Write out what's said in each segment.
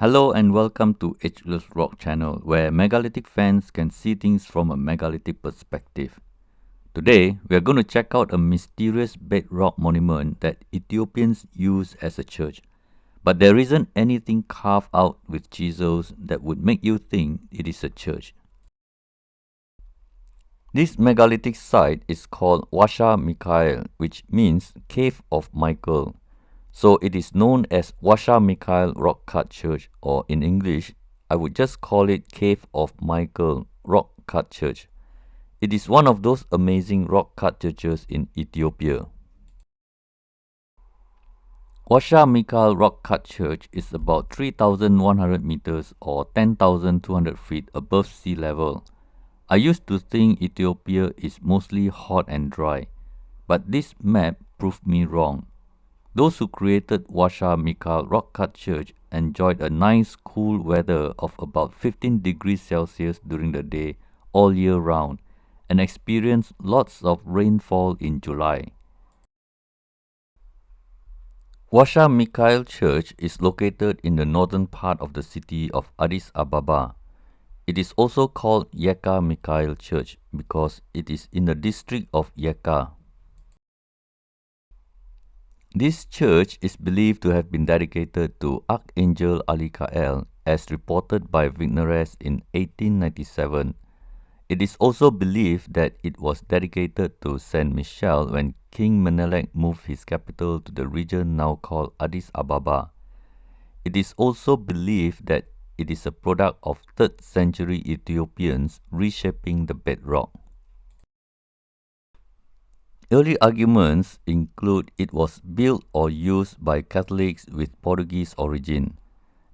Hello and welcome to Ageless Rock channel, where megalithic fans can see things from a megalithic perspective. Today, we are going to check out a mysterious bedrock monument that Ethiopians use as a church. But there isn't anything carved out with chisels that would make you think it is a church. This megalithic site is called Washa Mikael, which means Cave of Michael. So it is known as Washa Mikael Rock Cut Church, or in English, I would just call it Cave of Michael Rock Cut Church. It is one of those amazing rock cut churches in Ethiopia. Washa Mikael Rock Cut Church is about 3,100 meters or 10,200 feet above sea level. I used to think Ethiopia is mostly hot and dry, but this map proved me wrong. Those who created Washa Mikael Rock Cut Church enjoyed a nice cool weather of about 15 degrees Celsius during the day all year round and experienced lots of rainfall in July. Washa Mikael Church is located in the northern part of the city of Addis Ababa. It is also called Yeka Mikael Church because it is in the district of Yeka. This church is believed to have been dedicated to Archangel Mikael as reported by witnesses in 1897. It is also believed that it was dedicated to Saint Michael when King Menelik moved his capital to the region now called Addis Ababa. It is also believed that it is a product of 3rd century Ethiopians reshaping the bedrock. Early arguments include it was built or used by Catholics with Portuguese origin.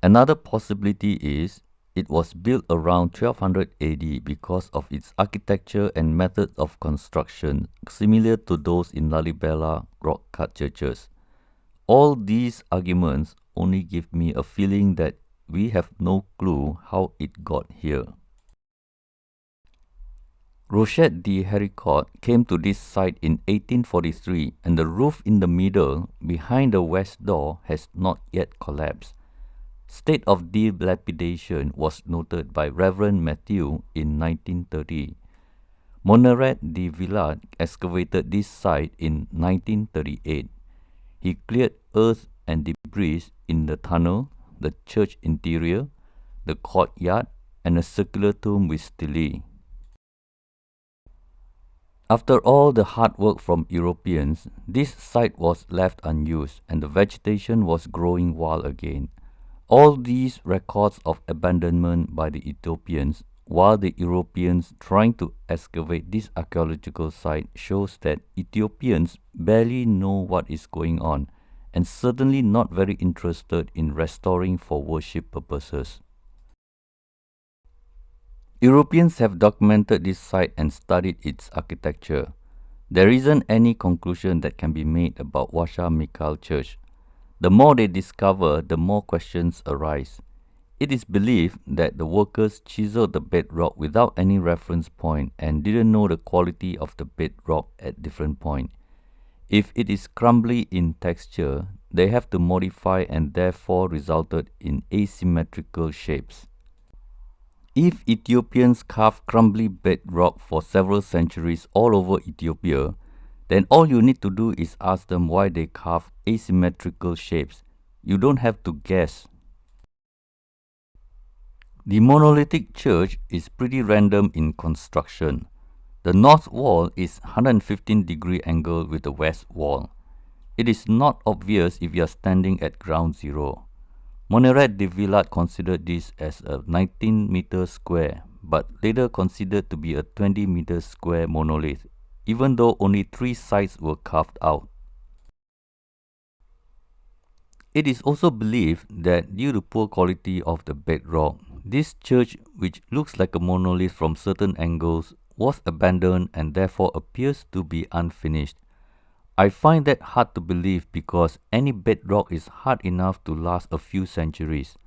Another possibility is it was built around 1200 AD because of its architecture and method of construction similar to those in Lalibela rock cut churches. All these arguments only give me a feeling that we have no clue how it got here. Rochette de Héricourt came to this site in 1843 and the roof in the middle, behind the west door, has not yet collapsed. State of dilapidation was noted by Reverend Matthew in 1930. Moneret de Villard excavated this site in 1938. He cleared earth and debris in the tunnel, the church interior, the courtyard, and a circular tomb with stelae. After all the hard work from Europeans, this site was left unused and the vegetation was growing wild again. All these records of abandonment by the Ethiopians while the Europeans trying to excavate this archaeological site shows that Ethiopians barely know what is going on and certainly not very interested in restoring for worship purposes. Europeans have documented this site and studied its architecture. There isn't any conclusion that can be made about Washa Mikael Church. The more they discover, the more questions arise. It is believed that the workers chiseled the bedrock without any reference point and didn't know the quality of the bedrock at different points. If it is crumbly in texture, they have to modify and therefore resulted in asymmetrical shapes. If Ethiopians carved crumbly bedrock for several centuries all over Ethiopia, then all you need to do is ask them why they carve asymmetrical shapes. You don't have to guess. The monolithic church is pretty random in construction. The north wall is 115-degree angle with the west wall. It is not obvious if you are standing at ground zero. Moneret de Villard considered this as a 19-meter square, but later considered to be a 20-meter square monolith, even though only 3 sides were carved out. It is also believed that due to poor quality of the bedrock, this church, which looks like a monolith from certain angles, was abandoned and therefore appears to be unfinished. I find that hard to believe because any bedrock is hard enough to last a few centuries.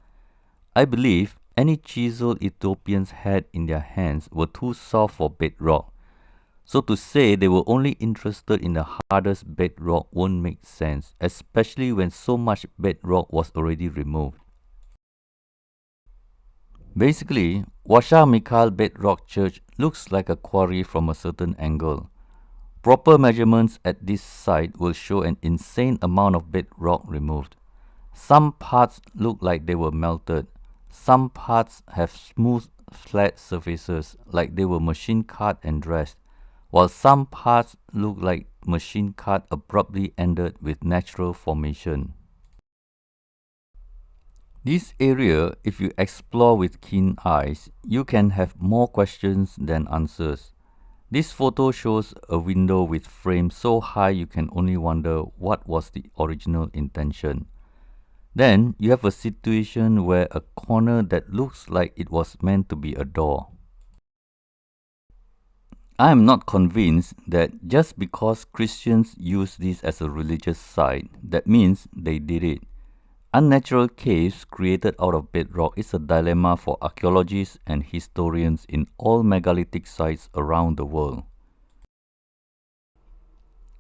I believe any chisel Ethiopians had in their hands were too soft for bedrock. So to say they were only interested in the hardest bedrock won't make sense, especially when so much bedrock was already removed. Basically, Washa Mikael bedrock church looks like a quarry from a certain angle. Proper measurements at this site will show an insane amount of bedrock removed. Some parts look like they were melted. Some parts have smooth, flat surfaces like they were machine cut and dressed, while some parts look like machine cut abruptly ended with natural formation. This area, if you explore with keen eyes, you can have more questions than answers. This photo shows a window with frame so high you can only wonder what was the original intention. Then you have a situation where a corner that looks like it was meant to be a door. I am not convinced that just because Christians use this as a religious site, that means they did it. Unnatural caves created out of bedrock is a dilemma for archaeologists and historians in all megalithic sites around the world.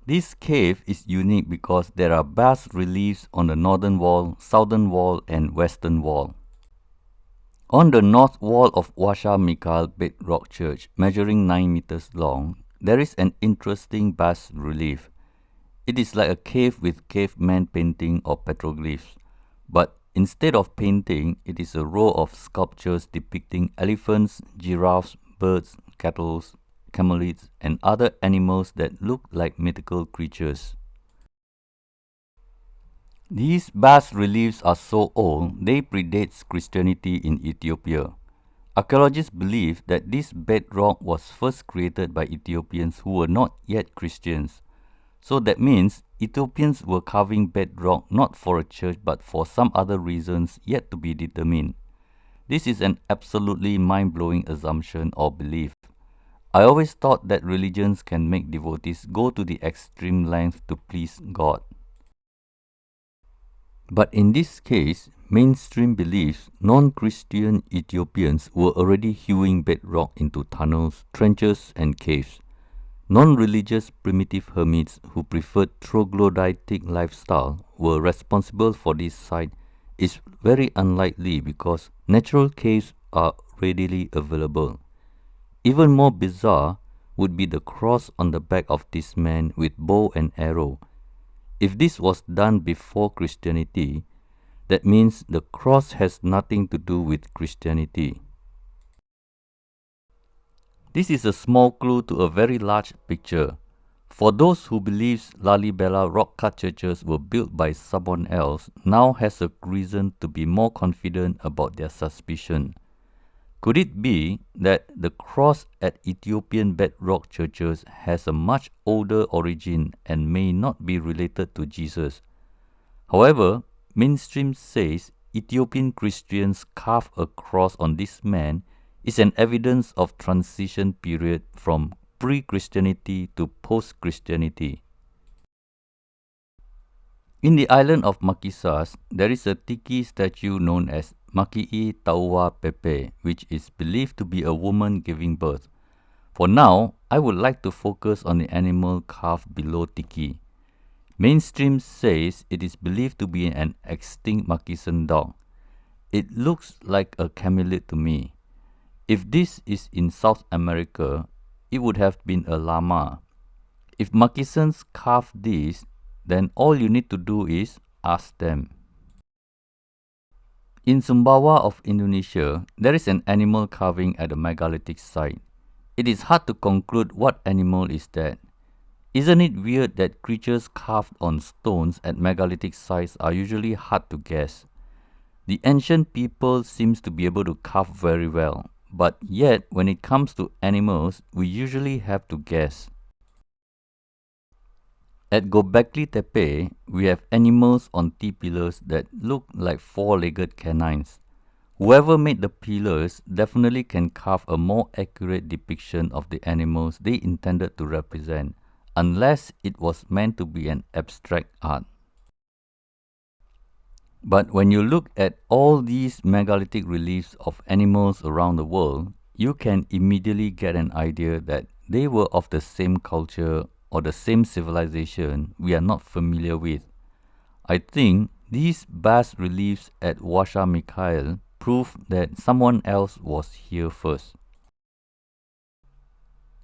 This cave is unique because there are bas reliefs on the northern wall, southern wall, and western wall. On the north wall of Washa Mikael bedrock church, measuring 9 meters long, there is an interesting bas relief. It is like a cave with caveman painting or petroglyphs, but instead of painting, it is a row of sculptures depicting elephants, giraffes, birds, cattle, camelids, and other animals that look like mythical creatures. These bas reliefs are so old they predate Christianity in Ethiopia. Archaeologists believe that this bedrock was first created by Ethiopians who were not yet Christians. So that means Ethiopians were carving bedrock not for a church but for some other reasons yet to be determined. This is an absolutely mind-blowing assumption or belief. I always thought that religions can make devotees go to the extreme length to please God. But in this case, mainstream beliefs, non-Christian Ethiopians were already hewing bedrock into tunnels, trenches, and caves. Non-religious primitive hermits who preferred troglodytic lifestyle were responsible for this site is very unlikely because natural caves are readily available. Even more bizarre would be the cross on the back of this man with bow and arrow. If this was done before Christianity, that means the cross has nothing to do with Christianity. This is a small clue to a very large picture. For those who believe Lalibela rock-cut churches were built by someone else, now has a reason to be more confident about their suspicion. Could it be that the cross at Ethiopian bedrock churches has a much older origin and may not be related to Jesus? However, mainstream says Ethiopian Christians carve a cross on this man is an evidence of transition period from pre-Christianity to post-Christianity. In the island of Makisas, there is a tiki statue known as Makii Taua Pepe, which is believed to be a woman giving birth. For now, I would like to focus on the animal carved below tiki. Mainstream says it is believed to be an extinct Makisan dog. It looks like a camelid to me. If this is in South America, it would have been a llama. If Makisans carved this, then all you need to do is ask them. In Sumbawa of Indonesia, there is an animal carving at a megalithic site. It is hard to conclude what animal is that. Isn't it weird that creatures carved on stones at megalithic sites are usually hard to guess? The ancient people seems to be able to carve very well, but yet when it comes to animals, we usually have to guess. At Gobekli Tepe, we have animals on T-pillars that look like four-legged canines. Whoever made the pillars definitely can carve a more accurate depiction of the animals they intended to represent, unless it was meant to be an abstract art. But when you look at all these megalithic reliefs of animals around the world, you can immediately get an idea that they were of the same culture or the same civilization we are not familiar with. I think these bas reliefs at Washa Mikael proof that someone else was here first.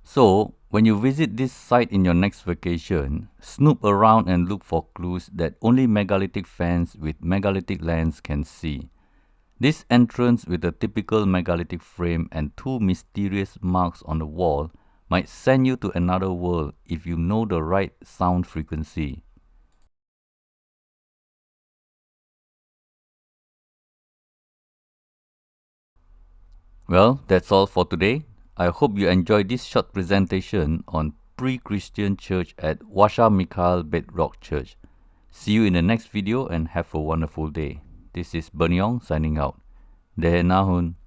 So, when you visit this site in your next vacation, snoop around and look for clues that only megalithic fans with megalithic lens can see. This entrance with a typical megalithic frame and two mysterious marks on the wall might send you to another world if you know the right sound frequency. Well, that's all for today. I hope you enjoyed this short presentation on pre-Christian church at Washa Mikael Bedrock Church. See you in the next video and have a wonderful day. This is Berniong signing out. Dehe Nahun.